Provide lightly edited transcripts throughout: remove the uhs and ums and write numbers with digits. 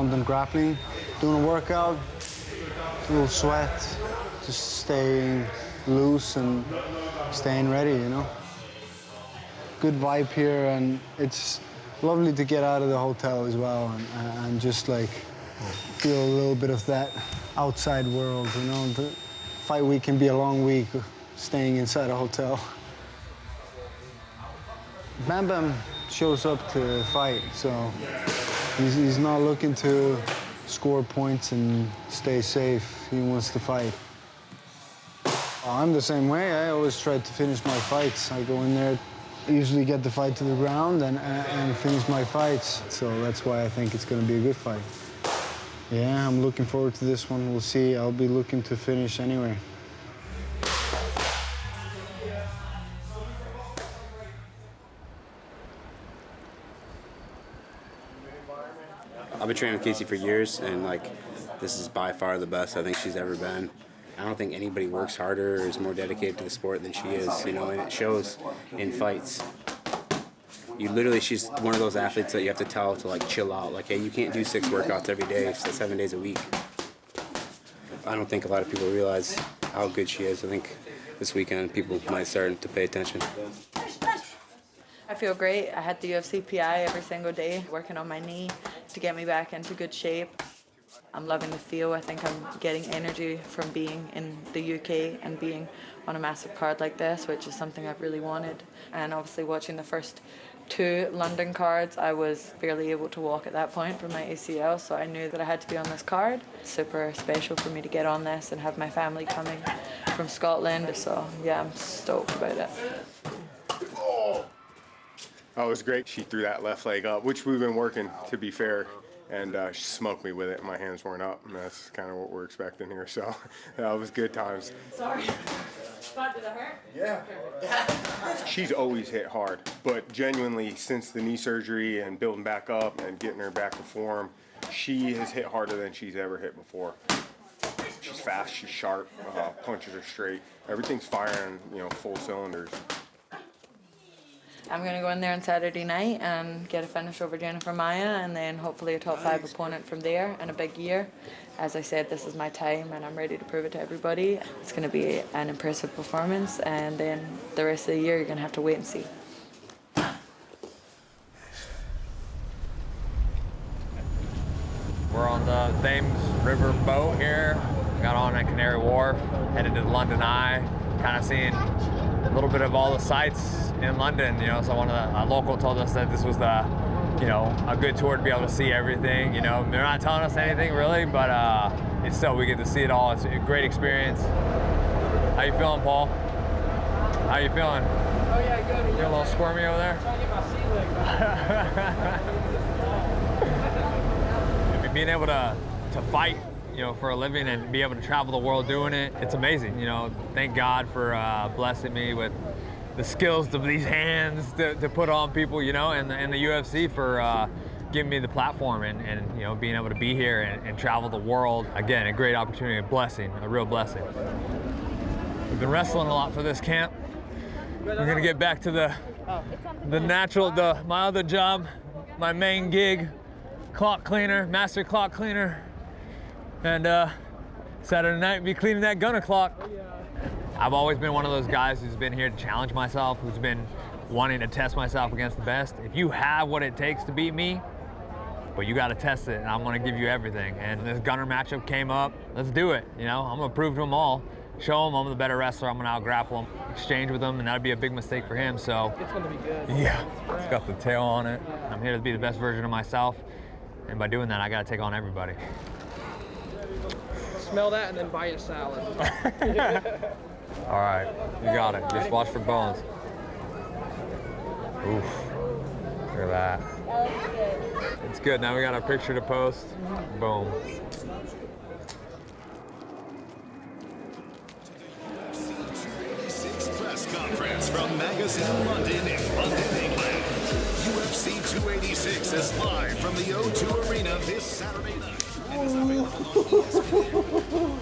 London Grappling, doing a workout, a little sweat, just staying loose and staying ready, you know. Good vibe here, and it's lovely to get out of the hotel as well and just like feel a little bit of that outside world, you know. The fight week can be a long week staying inside a hotel. Bam Bam shows up to fight, so he's not looking to score points and stay safe. He wants to fight. I'm the same way. I always try to finish my fights. I go in there, usually get the fight to the ground and finish my fights. So that's why I think it's going to be a good fight. Yeah, I'm looking forward to this one. We'll see. I'll be looking to finish anyway. I've been training with Casey for years, and like, this is by far the best I think she's ever been. I don't think anybody works harder or is more dedicated to the sport than she is, you know, and it shows in fights. She's one of those athletes that you have to tell to like chill out. Like, hey, you can't do 6 workouts every day, 7 days a week. I don't think a lot of people realize how good she is. I think this weekend people might start to pay attention. I feel great. I had the UFC PI every single day, working on my knee to get me back into good shape. I'm loving the feel. I think I'm getting energy from being in the UK and being on a massive card like this, which is something I've really wanted. And obviously watching the first 2 London cards, I was barely able to walk at that point from my ACL, so I knew that I had to be on this card. It's super special for me to get on this and have my family coming from Scotland, so yeah, I'm stoked about it. Oh, it was great. She threw that left leg up, which we've been working, to be fair, and she smoked me with it. My hands weren't up, and that's kind of what we're expecting here. So that was good times. Sorry. Did it hurt? Yeah. She's always hit hard, but genuinely, since the knee surgery and building back up and getting her back to form, she has hit harder than she's ever hit before. She's fast, she's sharp, punches are straight. Everything's firing, you know, full cylinders. I'm going to go in there on Saturday night and get a finish over Jennifer Maia, and then hopefully a top 5 opponent from there in a big year. As I said, this is my time and I'm ready to prove it to everybody. It's going to be an impressive performance, and then the rest of the year you're going to have to wait and see. We're on the Thames River boat here. Got on at Canary Wharf, headed to the London Eye, kind of seeing a little bit of all the sights in London, you know. So one of the local told us that this was the, you know, a good tour to be able to see everything. You know, they're not telling us anything really, but it's still, we get to see it all. It's a great experience. How you feeling, Paul? How you feeling? Oh yeah, good. You're a little squirmy over there? Trying to get my sea leg back. Being able to fight, you know, for a living and be able to travel the world doing it, it's amazing. You know, thank God for blessing me with the skills of these hands to put on people, you know, and the UFC for giving me the platform and you know, being able to be here and travel the world. Again, a great opportunity, a blessing, a real blessing. We've been wrestling a lot for this camp. We're gonna get back to the my other job, my main gig, clock cleaner, master clock cleaner. And Saturday night, be cleaning that gunner clock. I've always been one of those guys who's been here to challenge myself, who's been wanting to test myself against the best. If you have what it takes to beat me, but you got to test it, and I'm going to give you everything. And this gunner matchup came up. Let's do it. You know, I'm going to prove to them all, show them I'm the better wrestler. I'm going to out-grapple them, exchange with them, and that'd be a big mistake for him. So It's going to be good. yeah, it's got the tail on it. I'm here to be the best version of myself, and by doing that, I got to take on everybody. Smell that and then buy a salad. All right, you got it. Just watch for bones. Oof, look at that. It's good. Now we got a picture to post. Boom. Press conference from Magazine London in London, England. UFC 286 is live from the O2 Arena this Saturday night. And is available on ESPN.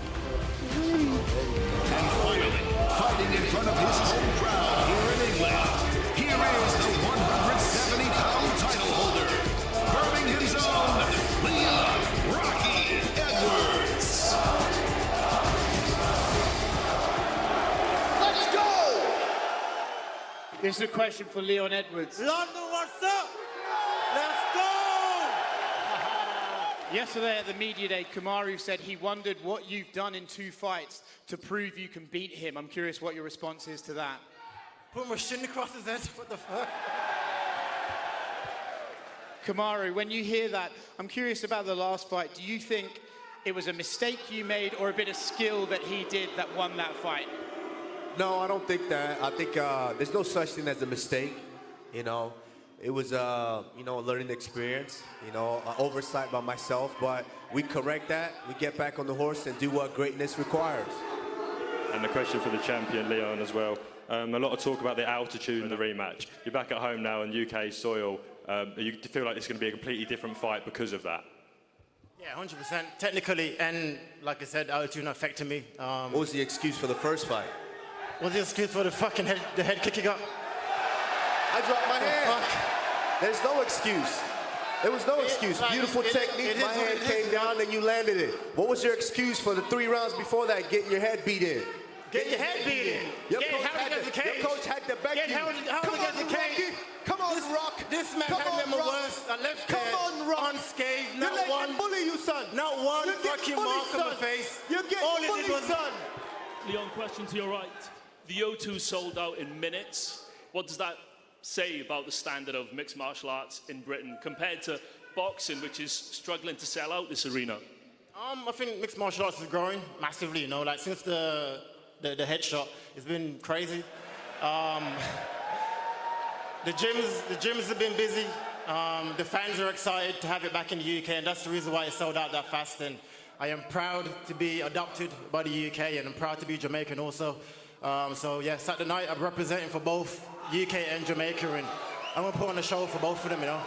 And finally, fighting in front of his home crowd here in England, here is the 170-pound title holder, Birmingham's own Leon This is a question for Leon Edwards. London, what's up? Let's go! Yesterday at the media day, Kamaru said he wondered what you've done in 2 fights to prove you can beat him. I'm curious what your response is to that. Put my shin across his head. What the fuck? Kamaru, when you hear that, I'm curious about the last fight. Do you think it was a mistake you made or a bit of skill that he did that won that fight? No, I don't think that. I think there's no such thing as a mistake. You know, it was a learning experience. You know, an oversight by myself. But we correct that. We get back on the horse and do what greatness requires. And the question for the champion, Leon, as well. A lot of talk about the altitude in the rematch. You're back at home now on UK soil. You feel like it's going to be a completely different fight because of that? Yeah, 100%. Technically, and like I said, altitude not affecting me. What was the excuse for the first fight? What's the excuse for the fucking head kick you got? I dropped my hand. There's no excuse. There was no excuse. Beautiful technique. My hand came down and you landed it. What was your excuse for the 3 rounds before that, getting your head beat in? Get your head beat in. Your coach had to back you. Come on, Rocky. Come on, Rock. This man had them worse. A left hand unscathed. Not one bully you, son. Not one fucking mark on the face. You're getting bullied, son. Leon, question to your right. The O2 sold out in minutes. What does that say about the standard of mixed martial arts in Britain compared to boxing, which is struggling to sell out this arena? I think mixed martial arts is growing massively, you know, like since the headshot, it's been crazy. The gyms have been busy. The fans are excited to have it back in the UK, and that's the reason why it sold out that fast. And I am proud to be adopted by the UK, and I'm proud to be Jamaican also. So yeah, Saturday night I'm representing for both UK and Jamaica, and I'm gonna put on a show for both of them, you know.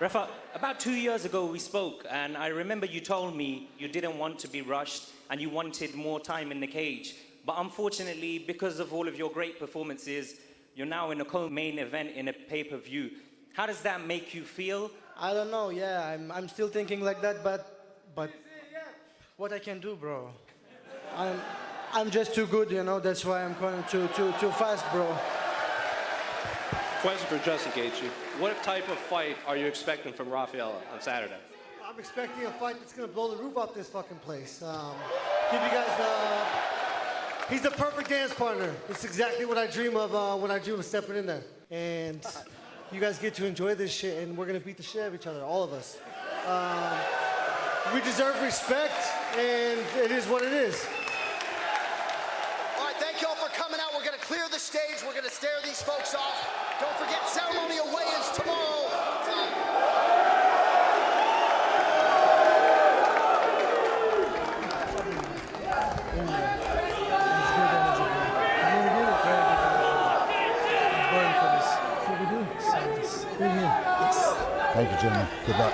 Rafa, about 2 years ago we spoke, and I remember you told me you didn't want to be rushed and you wanted more time in the cage. But unfortunately, because of all of your great performances, you're now in a co-main event in a pay-per-view. How does that make you feel? I don't know, yeah, I'm still thinking like that, but what I can do, bro? I'm just too good, you know, that's why I'm going too fast, bro. Question for Justin Gaethje. What type of fight are you expecting from Rafael on Saturday? I'm expecting a fight that's going to blow the roof off this fucking place. Give you guys, he's the perfect dance partner. It's exactly what I dream of when I dream of stepping in there. And you guys get to enjoy this shit, and we're going to beat the shit out of each other, all of us. We deserve respect, and it is what it is. All right, thank you all for coming out. We're going to clear the stage. We're going to stare these folks off. Don't forget ceremonial weigh-ins tomorrow. Thank you, gentlemen. Good luck.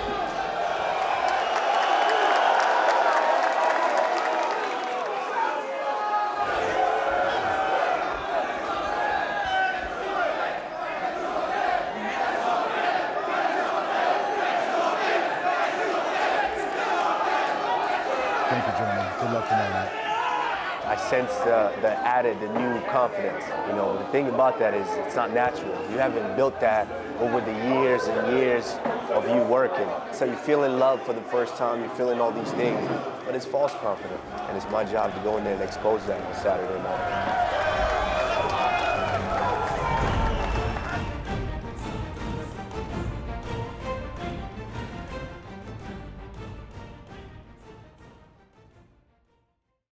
Thank you, gentlemen. Good luck tomorrow night. I sense the new confidence. You know, the thing about that is it's not natural. You haven't built that over the years and years of you working. So you feel in love for the first time, you're feeling all these things, but it's false confidence. And it's my job to go in there and expose that on Saturday night.